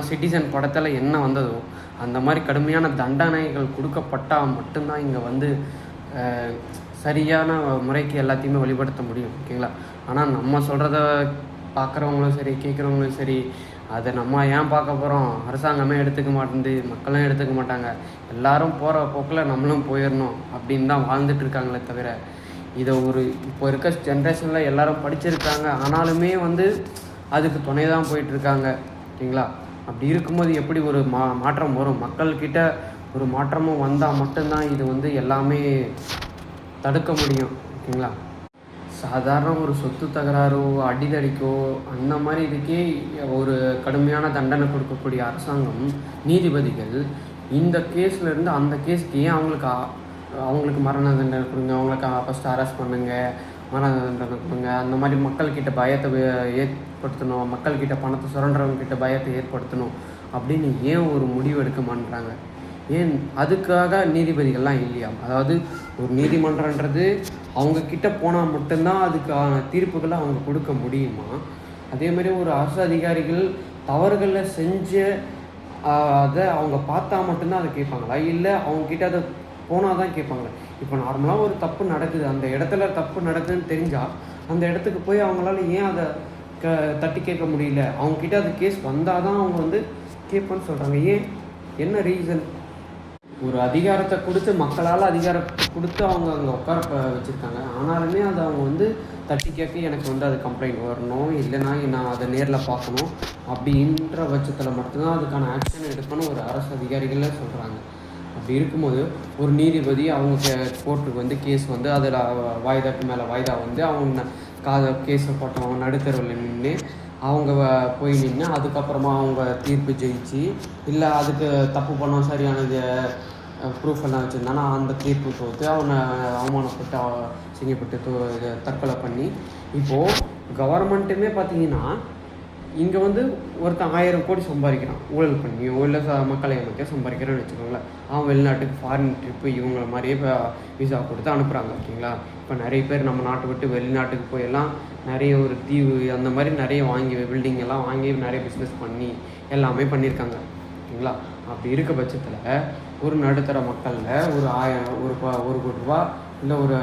Citizen படத்தில் என்ன வந்ததோ அந்த மாதிரி கடுமையான தண்டனைகள் கொடுக்கப்பட்டால் மட்டும்தான் இங்கே வந்து சரியான முறைக்கு எல்லாத்தையுமே வழிபடுத்த முடியும், ஓகேங்களா? ஆனால் நம்ம சொல்கிறத பார்க்குறவங்களும் சரி, கேட்குறவங்களும் சரி, அதை நம்ம ஏன் பார்க்க போகிறோம்? அரசாங்கமே எடுத்துக்க மாட்டேங்குது, மக்களும் எடுத்துக்க மாட்டாங்க, எல்லாரும் போகிற போக்கில் நம்மளும் போயிடணும் அப்படின்னு தான் வாழ்ந்துட்டு இருக்காங்களே தவிர, இதை இப்போ இருக்க ஜென்ரேஷனில் எல்லோரும் படிச்சிருக்காங்க, ஆனாலுமே வந்து அதுக்கு துணை தான் போயிட்டுருக்காங்க, ஓகேங்களா? அப்படி இருக்கும்போது எப்படி ஒரு மாற்றம் வரும்? மக்கள்கிட்ட ஒரு மாற்றமும் வந்தால் மட்டும்தான் இது வந்து எல்லாமே தடுக்க முடியும், ஓகேங்களா? சாதாரண ஒரு சொத்து தகராறோ, அடிதடிக்கோ, அந்த மாதிரி இதுக்கே ஒரு கடுமையான தண்டனை கொடுக்கக்கூடிய அரசாங்கம், நீதிபதிகள் இந்த கேஸ்லேருந்து அந்த கேஸ்க்கு ஏன் அவங்களுக்கு மரண தண்டனை கொடுங்க, அவங்களுக்கு ஃபஸ்ட்டு அரெஸ்ட் பண்ணுங்கள், மரண தண்டனை கொடுங்க, அந்த மாதிரி மக்கள்கிட்ட பயத்தை ஏற்படுத்தணும், மக்கள்கிட்ட பணத்தை சுரண்டுறவங்கக்கிட்ட பயத்தை ஏற்படுத்தணும் அப்படின்னு ஏன் ஒரு முடிவு எடுக்க மாட்டேறாங்க? ஏன் அதுக்காக நீதிபதிகள்லாம் இல்லையா? அதாவது ஒரு நீதிமன்றன்றது அவங்கக்கிட்ட போனால் மட்டும்தான் அதுக்கான தீர்ப்புகளை அவங்க கொடுக்க முடியுமா? அதேமாதிரி ஒரு அரசு அதிகாரிகள் தவறுகளை செஞ்ச அதை அவங்க பார்த்தா மட்டும்தான் அதை கேட்பாங்களா? இல்லை அவங்கக்கிட்ட அதை போனால் தான் கேட்பாங்களா? இப்போ நார்மலாக ஒரு தப்பு நடக்குது, அந்த இடத்துல தப்பு நடக்குதுன்னு தெரிஞ்சால் அந்த இடத்துக்கு போய் அவங்களால ஏன் அதை தட்டி கேட்க முடியல? அவங்கக்கிட்ட அது கேஸ் வந்தால் தான் அவங்க வந்து கேட்பேன்னு சொல்கிறாங்க. ஏன்? என்ன ரீசன்? ஒரு அதிகாரத்தை கொடுத்து, மக்களால் அதிகாரத்தை கொடுத்து அவங்க அங்கே உட்கார வச்சுருக்காங்க, ஆனாலுமே அதை அவங்க வந்து தட்டி கேட்க எனக்கு வந்து அது கம்ப்ளைண்ட் வரணும், இல்லைனா நான் அதை நேரில் பார்க்கணும் அப்படின்ற பட்சத்தில் மட்டும்தான் அதுக்கான ஆக்ஷன் எடுக்கணும் ஒரு அரசு அதிகாரிகளே சொல்கிறாங்க. அப்படி இருக்கும்போது ஒரு நீதிபதி அவங்க கோர்ட்டுக்கு வந்து கேஸ் வந்து அதில் வாய்தாக்கு மேலே வாய்தா வந்து அவங்க கேஸை போட்டவங்க நடுத்தரவில் நின்று அவங்க போய் நின்று அதுக்கப்புறமா அவங்க தீர்ப்பு ஜெயிச்சு, இல்லை அதுக்கு தப்பு பண்ணோம் சரியானது ப்ரூஃப் எல்லாம் வச்சுருந்தானா அந்த தீர்ப்பு தோற்று அவனை அவமானப்பட்டு செய்யப்பட்டு தற்கொலை பண்ணி, இப்போது கவர்மெண்ட்டுமே பார்த்திங்கன்னா இங்கே வந்து ஒருத்தன் 1000 கோடி சம்பாதிக்கிறான் ஊழல் பண்ணியோ, இல்லை மக்களை ஏமாற்றியோ சம்பாதிக்கிறான்னு வச்சுக்கோங்களேன். அவன் வெளிநாட்டுக்கு ஃபாரின் ட்ரிப்பு இவங்கள மாதிரியே இப்போ விசா கொடுத்து அனுப்புகிறாங்க, ஓகேங்களா? இப்போ நிறைய பேர் நம்ம நாட்டை விட்டு வெளிநாட்டுக்கு போயெல்லாம் நிறைய ஒரு தீவு அந்த மாதிரி நிறைய வாங்கி பில்டிங் எல்லாம் வாங்கி நிறைய பிஸ்னஸ் பண்ணி எல்லாமே பண்ணியிருக்காங்க, ஓகேங்களா? அப்படி இருக்க பட்சத்தில் ஒரு நடுத்தர மக்களில் ஒரு 1 கோடி ரூபா இல்லை ஒரு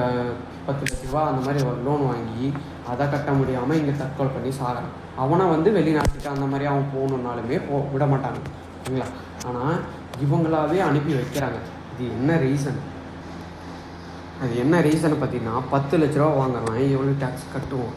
10 லட்ச ரூபா அந்த மாதிரி ஒரு லோன் வாங்கி அதை கட்ட முடியாமல் இங்கே தற்கொலை பண்ணி சாகிறான். அவனை வந்து வெளிநாட்டுக்கு அந்த மாதிரி அவன் போகணுன்னாலுமே விட மாட்டாங்க, ஓகேங்களா? ஆனால் இவங்களாவே அனுப்பி வைக்கிறாங்க. இது என்ன ரீசன்? அது என்ன ரீசனை பார்த்தீங்கன்னா 10 லட்ச ரூபா வாங்குறான், எவ்வளோ டேக்ஸ் கட்டுவோம்?